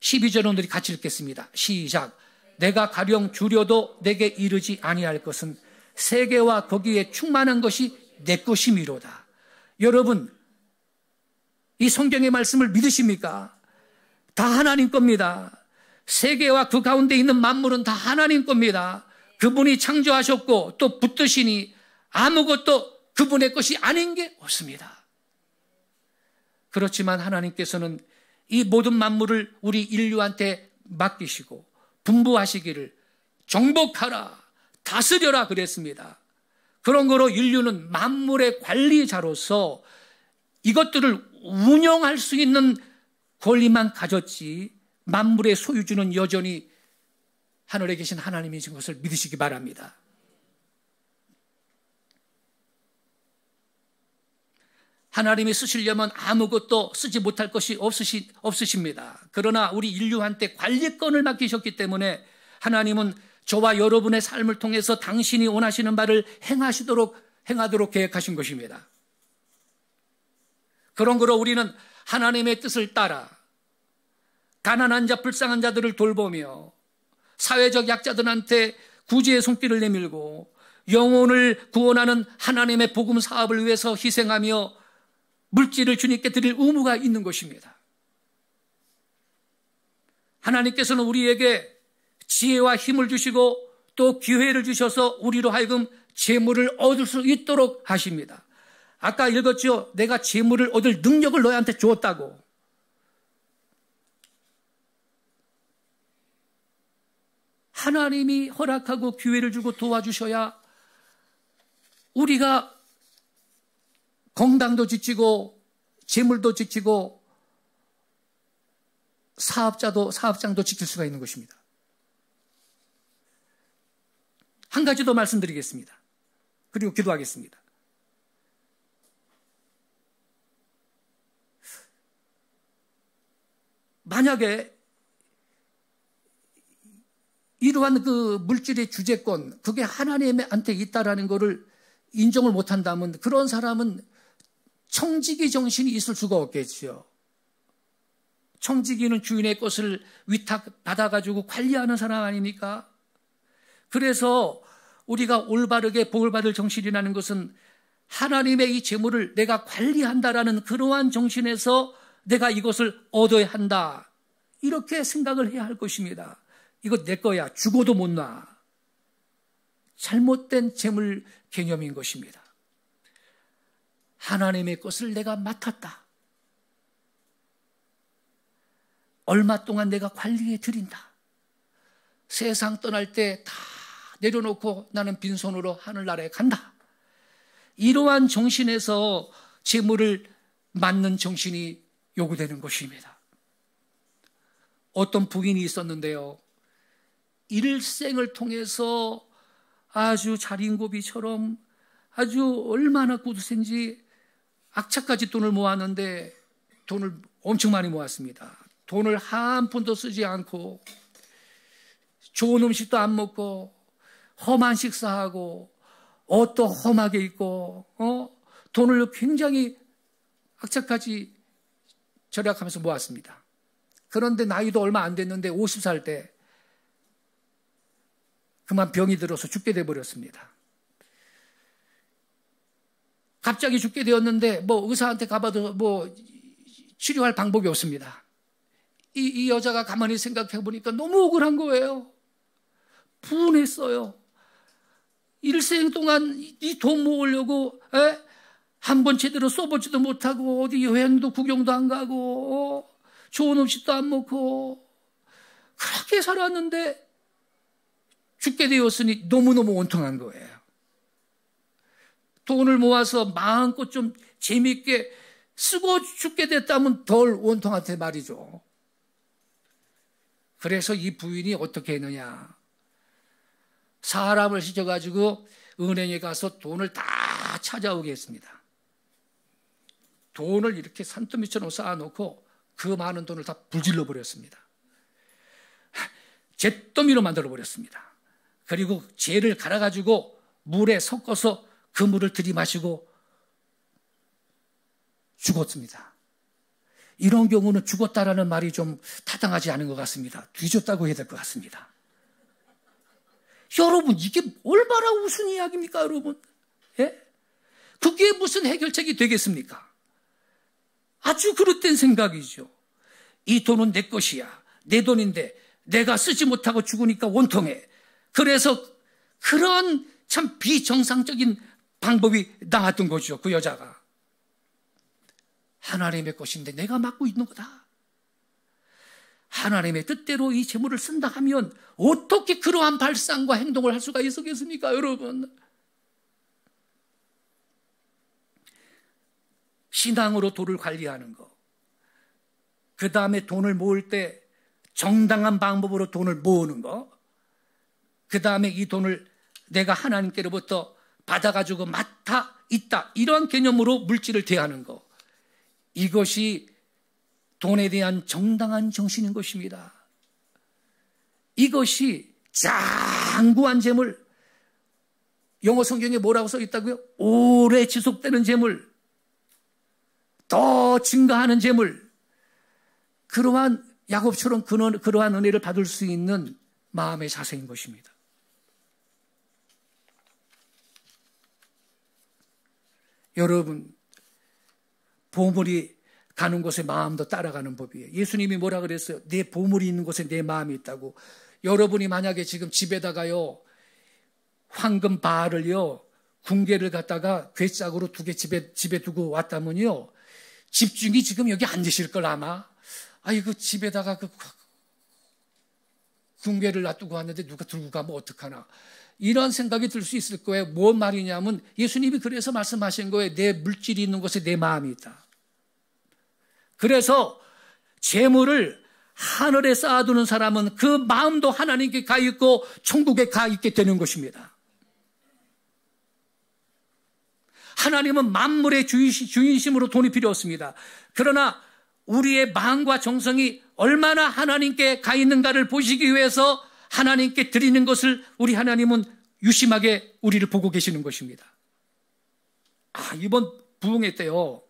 12절은 우리 같이 읽겠습니다. 시작. 내가 가령 주려도 내게 이르지 아니할 것은 세계와 거기에 충만한 것이 내 것이미로다. 여러분, 이 성경의 말씀을 믿으십니까? 다 하나님 겁니다. 세계와 그 가운데 있는 만물은 다 하나님 겁니다. 그분이 창조하셨고 또 붙드시니 아무것도 그 그분의 것이 아닌 게 없습니다. 그렇지만 하나님께서는 이 모든 만물을 우리 인류한테 맡기시고 분부하시기를 정복하라, 다스려라 그랬습니다. 그런 거로 인류는 만물의 관리자로서 이것들을 운영할 수 있는 권리만 가졌지 만물의 소유주는 여전히 하늘에 계신 하나님이신 것을 믿으시기 바랍니다. 하나님이 쓰시려면 아무것도 쓰지 못할 것이 없으십니다. 그러나 우리 인류한테 관리권을 맡기셨기 때문에 하나님은 저와 여러분의 삶을 통해서 당신이 원하시는 바를 행하도록 계획하신 것입니다. 그런 거로 우리는 하나님의 뜻을 따라 가난한 자, 불쌍한 자들을 돌보며 사회적 약자들한테 구제의 손길을 내밀고 영혼을 구원하는 하나님의 복음 사업을 위해서 희생하며 물질을 주님께 드릴 의무가 있는 것입니다. 하나님께서는 우리에게 지혜와 힘을 주시고 또 기회를 주셔서 우리로 하여금 재물을 얻을 수 있도록 하십니다. 아까 읽었죠? 내가 재물을 얻을 능력을 너희한테 주었다고. 하나님이 허락하고 기회를 주고 도와주셔야 우리가 건강도 지키고 재물도 지키고 사업장도 지킬 수가 있는 것입니다. 한 가지 더 말씀드리겠습니다. 그리고 기도하겠습니다. 만약에 이러한 그 물질의 주재권, 그게 하나님한테 있다라는 것을 인정을 못한다면 그런 사람은 청지기 정신이 있을 수가 없겠지요. 청지기는 주인의 것을 위탁받아가지고 관리하는 사람 아닙니까? 그래서 우리가 올바르게 복을 받을 정신이라는 것은 하나님의 이 재물을 내가 관리한다라는 그러한 정신에서 내가 이것을 얻어야 한다. 이렇게 생각을 해야 할 것입니다. 이거 내 거야. 죽어도 못 놔. 잘못된 재물 개념인 것입니다. 하나님의 것을 내가 맡았다. 얼마 동안 내가 관리해 드린다. 세상 떠날 때 다 내려놓고 나는 빈손으로 하늘나라에 간다. 이러한 정신에서 재물을 맡는 정신이 요구되는 것입니다. 어떤 부인이 있었는데요. 일생을 통해서 아주 자린고비처럼 아주 얼마나 고두센지 악착같이 돈을 모았는데 돈을 엄청 많이 모았습니다. 돈을 한 푼도 쓰지 않고 좋은 음식도 안 먹고 험한 식사하고 옷도 험하게 입고 돈을 굉장히 악착같이 절약하면서 모았습니다. 그런데 나이도 얼마 안 됐는데 50살 때 그만 병이 들어서 죽게 돼버렸습니다. 갑자기 죽게 되었는데 의사한테 가봐도 치료할 방법이 없습니다. 이 여자가 가만히 생각해 보니까 너무 억울한 거예요. 분했어요. 일생 동안 이 돈 모으려고 한 번 제대로 써보지도 못하고 어디 여행도 구경도 안 가고 좋은 음식도 안 먹고 그렇게 살았는데 죽게 되었으니 너무너무 원통한 거예요. 돈을 모아서 마음껏 좀 재미있게 쓰고 죽게 됐다면 덜 원통한테 말이죠. 그래서 이 부인이 어떻게 했느냐. 사람을 시켜가지고 은행에 가서 돈을 다 찾아오게 했습니다. 돈을 이렇게 산더미처럼 쌓아놓고 그 많은 돈을 다 불질러 버렸습니다. 잿더미로 만들어 버렸습니다. 그리고 젤을 갈아가지고 물에 섞어서 그 물을 들이마시고 죽었습니다. 이런 경우는 죽었다라는 말이 좀 타당하지 않은 것 같습니다. 뒤졌다고 해야 될 것 같습니다. 여러분, 이게 얼마나 우스운 이야기입니까, 여러분? 예? 그게 무슨 해결책이 되겠습니까? 아주 그릇된 생각이죠. 이 돈은 내 것이야. 내 돈인데 내가 쓰지 못하고 죽으니까 원통해. 그래서 그런 참 비정상적인 방법이 나왔던 거죠. 그 여자가. 하나님의 것인데 내가 맡고 있는 거다. 하나님의 뜻대로 이 재물을 쓴다 하면 어떻게 그러한 발상과 행동을 할 수가 있었겠습니까, 여러분? 신앙으로 돈을 관리하는 거. 그 다음에 돈을 모을 때 정당한 방법으로 돈을 모으는 거. 그 다음에 이 돈을 내가 하나님께로부터 받아가지고 맡아 있다. 이러한 개념으로 물질을 대하는 거. 이것이 돈에 대한 정당한 정신인 것입니다. 이것이 장구한 재물, 영어 성경에 뭐라고 써 있다고요? 오래 지속되는 재물, 더 증가하는 재물, 그러한 야곱처럼 그러한 은혜를 받을 수 있는 마음의 자세인 것입니다. 여러분, 보물이 가는 곳에 마음도 따라가는 법이에요. 예수님이 뭐라 그랬어요? 내 보물이 있는 곳에 내 마음이 있다고. 여러분이 만약에 지금 집에다가요, 황금 바알을요, 궁계를 갖다가 괴짝으로 두 개 집에 두고 왔다면요, 집중이 지금 여기 안 되실 걸 아마. 아이고, 집에다가 그 궁계를 놔두고 왔는데 누가 들고 가면 어떡하나. 이런 생각이 들 수 있을 거예요. 뭔 말이냐면 예수님이 그래서 말씀하신 거예요. 내 물질이 있는 곳에 내 마음이 있다. 그래서 재물을 하늘에 쌓아두는 사람은 그 마음도 하나님께 가 있고 천국에 가 있게 되는 것입니다. 하나님은 만물의 주인심으로 돈이 필요 없습니다. 그러나 우리의 마음과 정성이 얼마나 하나님께 가 있는가를 보시기 위해서 하나님께 드리는 것을 우리 하나님은 유심하게 우리를 보고 계시는 것입니다. 이번 부흥회 때요,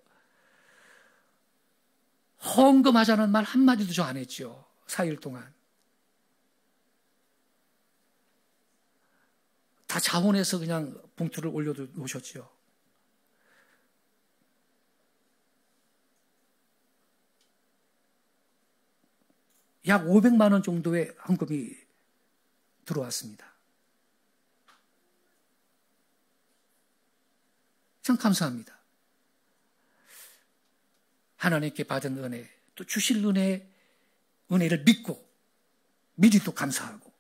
헌금하자는 말 한마디도 저 안 했죠. 4일 동안. 다 자원해서 그냥 봉투를 올려놓으셨죠. 약 500만 원 정도의 헌금이 들어왔습니다. 참 감사합니다. 하나님께 받은 은혜, 또 주실 은혜를 믿고 미리 또 감사하고,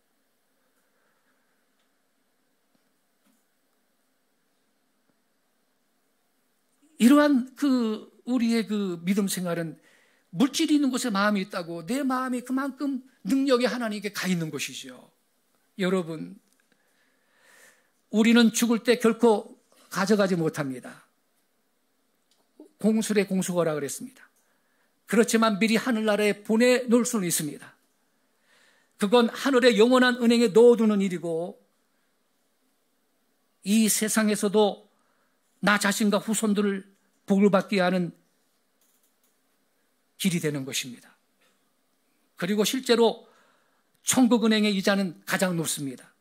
이러한 우리의 믿음 생활은 물질이 있는 곳에 마음이 있다고, 내 마음이 그만큼 능력이 하나님께 가 있는 것이죠. 여러분, 우리는 죽을 때 결코 가져가지 못합니다. 공술의 공수거라 그랬습니다. 그렇지만 미리 하늘나라에 보내놓을 수는 있습니다. 그건 하늘의 영원한 은행에 넣어두는 일이고, 이 세상에서도 나 자신과 후손들을 복을 받게 하는 길이 되는 것입니다. 그리고 실제로 천국은행의 이자는 가장 높습니다.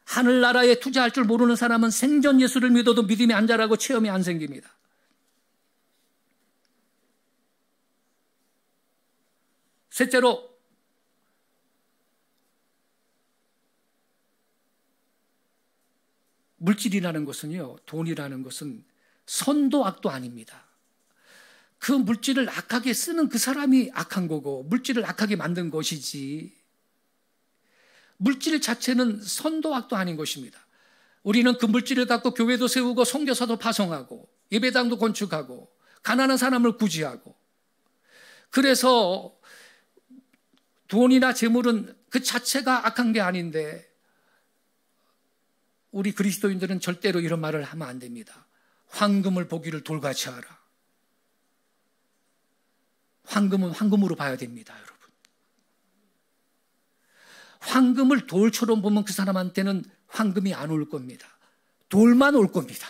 하늘나라에 투자할 줄 모르는 사람은 생전 예수를 믿어도 믿음이 안 자라고 체험이 안 생깁니다. 셋째로, 물질이라는 것은요, 돈이라는 것은 선도 악도 아닙니다. 그 물질을 악하게 쓰는 그 사람이 악한 거고, 물질을 악하게 만든 것이지, 물질 자체는 선도 악도 아닌 것입니다. 우리는 그 물질을 갖고 교회도 세우고 선교사도 파송하고 예배당도 건축하고 가난한 사람을 구제하고, 그래서 돈이나 재물은 그 자체가 악한 게 아닌데, 우리 그리스도인들은 절대로 이런 말을 하면 안 됩니다. 황금을 보기를 돌같이 하라. 황금은 황금으로 봐야 됩니다, 여러분. 황금을 돌처럼 보면 그 사람한테는 황금이 안 올 겁니다. 돌만 올 겁니다.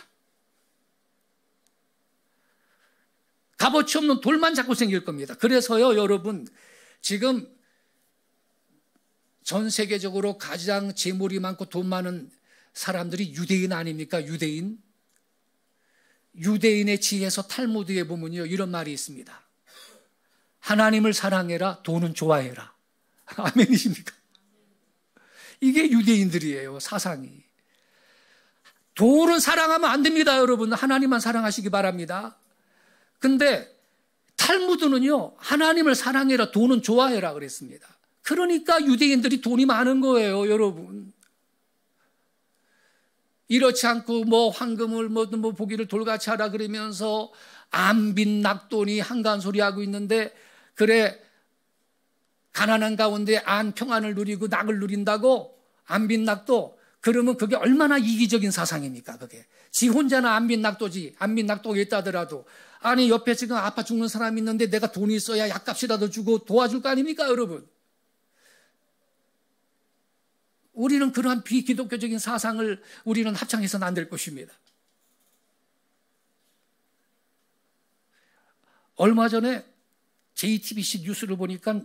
값어치 없는 돌만 자꾸 생길 겁니다. 그래서요, 여러분, 지금 전 세계적으로 가장 재물이 많고 돈 많은 사람들이 유대인 아닙니까? 유대인의 지혜서 탈무드에 보면요, 이런 말이 있습니다. 하나님을 사랑해라, 돈은 좋아해라. 아멘이십니까? 이게 유대인들이에요, 사상이. 돈은 사랑하면 안 됩니다, 여러분. 하나님만 사랑하시기 바랍니다. 근데 탈무드는요, 하나님을 사랑해라, 돈은 좋아해라 그랬습니다. 그러니까 유대인들이 돈이 많은 거예요, 여러분. 이렇지 않고 뭐 황금을 뭐 보기를 돌같이 하라 그러면서 안빈 낙돈이 한가한 소리 하고 있는데, 그래 가난한 가운데 안 평안을 누리고 낙을 누린다고 안빈 낙도, 그러면 그게 얼마나 이기적인 사상입니까? 그게 지 혼자는 안빈 낙도지, 안빈 낙도가 있다더라도 아니 옆에 지금 아파 죽는 사람이 있는데 내가 돈이 있어야 약값이라도 주고 도와줄 거 아닙니까, 여러분? 우리는 그러한 비기독교적인 사상을 우리는 합창해서는 안 될 것입니다. 얼마 전에 JTBC 뉴스를 보니까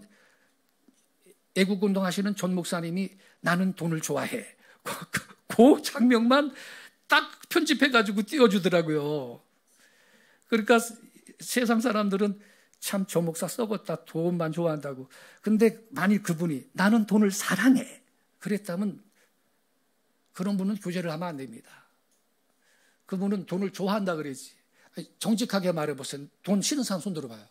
애국운동 하시는 전 목사님이 나는 돈을 좋아해, 그 장면만 딱 편집해가지고 띄워주더라고요. 그러니까 세상 사람들은 참 저 목사 썩었다, 돈만 좋아한다고. 근데 만일 그분이 나는 돈을 사랑해 그랬다면 그런 분은 교제를 하면 안 됩니다. 그분은 돈을 좋아한다 그러지. 정직하게 말해보세요. 돈 싫은 사람 손 들어봐요.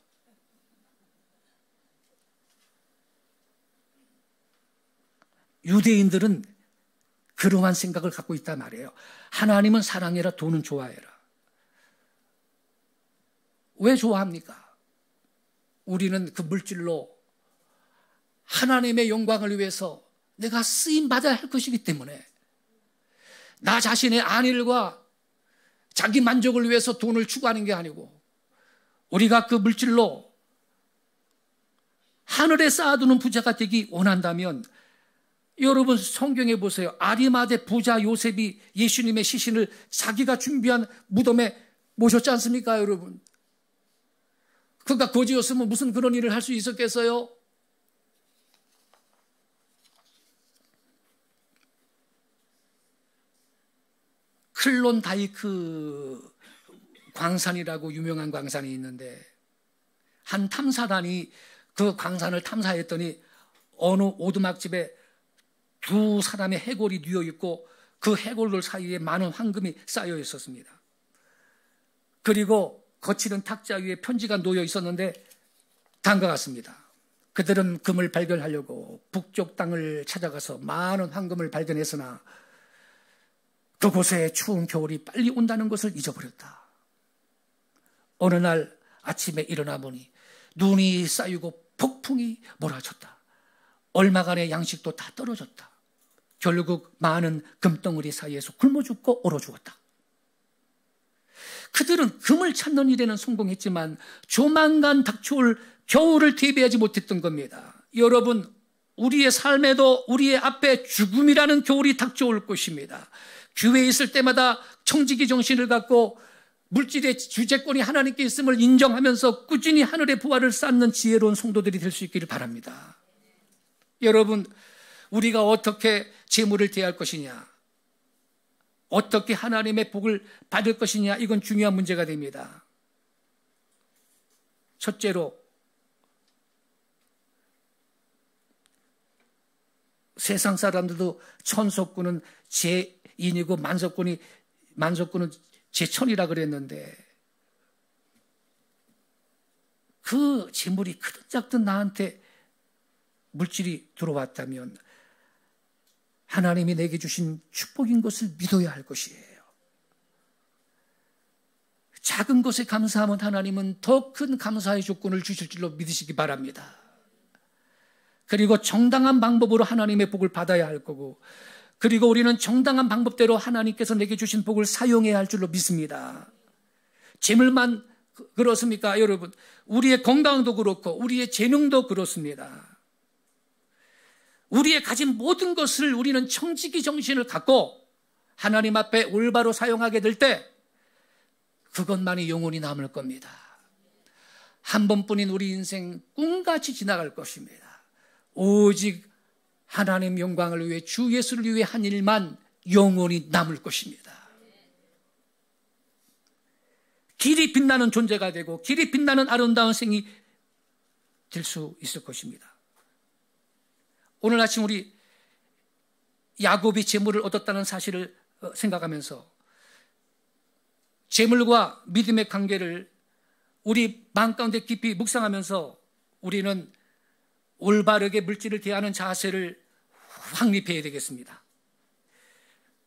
유대인들은 그러한 생각을 갖고 있단 말이에요. 하나님은 사랑해라, 돈은 좋아해라. 왜 좋아합니까? 우리는 그 물질로 하나님의 영광을 위해서 내가 쓰임받아야 할 것이기 때문에, 나 자신의 안일과 자기 만족을 위해서 돈을 추구하는 게 아니고, 우리가 그 물질로 하늘에 쌓아두는 부자가 되기 원한다면, 여러분 성경에 보세요. 아리마대 부자 요셉이 예수님의 시신을 자기가 준비한 무덤에 모셨지 않습니까, 여러분? 그가 거지였으면 무슨 그런 일을 할 수 있었겠어요? 클론다이크 광산이라고 유명한 광산이 있는데, 한 탐사단이 그 광산을 탐사했더니 어느 오두막집에 두 사람의 해골이 뉘어 있고 그 해골들 사이에 많은 황금이 쌓여 있었습니다. 그리고 거칠은 탁자 위에 편지가 놓여 있었는데 다음과 같습니다. 그들은 금을 발견하려고 북쪽 땅을 찾아가서 많은 황금을 발견했으나 그곳에 추운 겨울이 빨리 온다는 것을 잊어버렸다. 어느 날 아침에 일어나 보니 눈이 쌓이고 폭풍이 몰아쳤다. 얼마간의 양식도 다 떨어졌다. 결국 많은 금덩어리 사이에서 굶어 죽고 얼어 죽었다. 그들은 금을 찾는 일에는 성공했지만 조만간 닥쳐올 겨울을 대비하지 못했던 겁니다. 여러분, 우리의 삶에도 우리의 앞에 죽음이라는 겨울이 닥쳐올 것입니다. 교회에 있을 때마다 청지기 정신을 갖고 물질의 주재권이 하나님께 있음을 인정하면서 꾸준히 하늘의 부활을 쌓는 지혜로운 성도들이 될 수 있기를 바랍니다. 여러분, 우리가 어떻게 재물을 대할 것이냐, 어떻게 하나님의 복을 받을 것이냐, 이건 중요한 문제가 됩니다. 첫째로, 세상 사람들도 천석군은 제1이고 만석군은 제1000이라 그랬는데, 그 재물이 크든 작든 나한테 물질이 들어왔다면 하나님이 내게 주신 축복인 것을 믿어야 할 것이에요. 작은 것에 감사하면 하나님은 더 큰 감사의 조건을 주실 줄로 믿으시기 바랍니다. 그리고 정당한 방법으로 하나님의 복을 받아야 할 거고, 그리고 우리는 정당한 방법대로 하나님께서 내게 주신 복을 사용해야 할 줄로 믿습니다. 재물만 그렇습니까, 여러분? 우리의 건강도 그렇고 우리의 재능도 그렇습니다. 우리의 가진 모든 것을 우리는 청지기 정신을 갖고 하나님 앞에 올바로 사용하게 될 때 그것만이 영원히 남을 겁니다. 한 번뿐인 우리 인생 꿈같이 지나갈 것입니다. 오직 하나님 영광을 위해, 주 예수를 위해 한 일만 영원히 남을 것입니다. 길이 빛나는 존재가 되고 길이 빛나는 아름다운 생이 될 수 있을 것입니다. 오늘 아침 우리 야곱이 재물을 얻었다는 사실을 생각하면서 재물과 믿음의 관계를 우리 마음 가운데 깊이 묵상하면서 우리는 올바르게 물질을 대하는 자세를 확립해야 되겠습니다.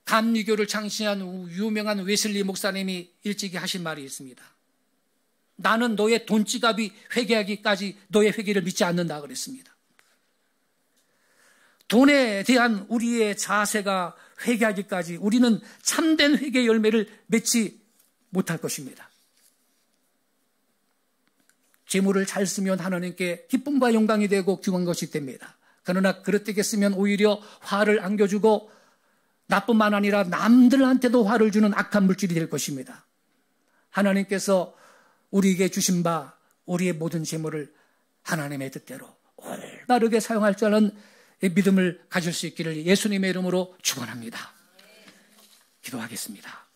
감리교를 창시한 유명한 웨슬리 목사님이 일찍이 하신 말이 있습니다. 나는 너의 돈지갑이 회개하기까지 너의 회개를 믿지 않는다 그랬습니다. 돈에 대한 우리의 자세가 회개하기까지 우리는 참된 회개 열매를 맺지 못할 것입니다. 재물을 잘 쓰면 하나님께 기쁨과 영광이 되고 귀한 것이 됩니다. 그러나 그렇게 쓰면 오히려 화를 안겨주고 나뿐만 아니라 남들한테도 화를 주는 악한 물질이 될 것입니다. 하나님께서 우리에게 주신 바 우리의 모든 재물을 하나님의 뜻대로 올바르게 사용할 줄 아는 믿음을 가질 수 있기를 예수님의 이름으로 축원합니다. 기도하겠습니다.